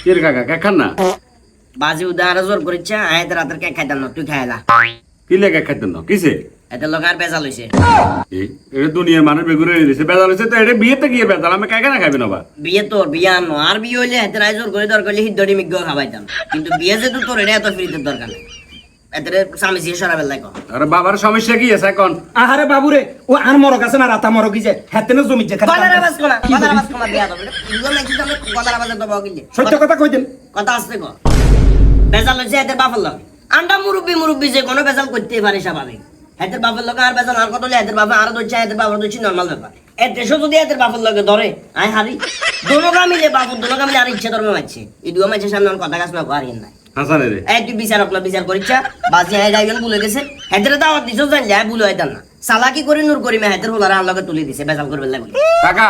কে রে কাকা কেক খান না বাজি উদার জোর করিচ্ছে আয়াতে রাতের কেক খাইতাম না তুই খাইলা কি লেগে খাইতেন না কিসে এতে লোক আর বেজাল হইছে এটা দুনিয়ার মানুষ বেগুনে দিছে বেজাল হয়েছে তো এটা বিয়েতে গিয়ে বেজাল আমি কেকে না খাইবে না বা বিয়ে তোর বিয়ে আনো আর বিয়ে হইলে এতে রায় জোর করে দরকার হলে হিদ্দড়ি মিগ্গ খাবাইতাম কিন্তু বিয়ে যেহেতু তোর এটা এত ফ্রিতে দরকার নেই এতে স্বামী সিয়ে সরাবেল লাইক আরে বাবার সমস্যা কি আছে এখন আহারে বাবুরে ও আন মরক আছে না রাতা মরক যে হাতে না জমি যে গলার আওয়াজ কমা বিয়া দেবে এগুলো নাকি তুমি গলার আওয়াজ দেবো কিলে সত্য কথা কই দেন কথা আসতে কো বেজাল হইছে এতে বাপের লগে আন্ডা মুরব্বি যে কোনো বেজাল করতেই পারে স্বাভাবিক এদের বাপের লগে আর বেজাল আর কত হলে এদের বাপে আর দইছে এদের বাবার দইছে নরমাল ব্যাপার এর দেশও যদি এদের বাপের লগে ধরে আয় হারি দোনোগা মিলে আর ইচ্ছে ধর্মে মারছে এই দুয়া মাছের সামনে কথা কাজ না করেন না হাসানে রে এই তুই বিচার করিচ্ছা বাজি আয় যাইবেন ভুলে গেছে হেদের দাওয়াত দিছো জান যায় ভুল হইতাম না সালাকি করে নূর করিমে হেদের হোলারা আল্লাহকে তুলে দিছে বেজাল করবে লাগবে কাকা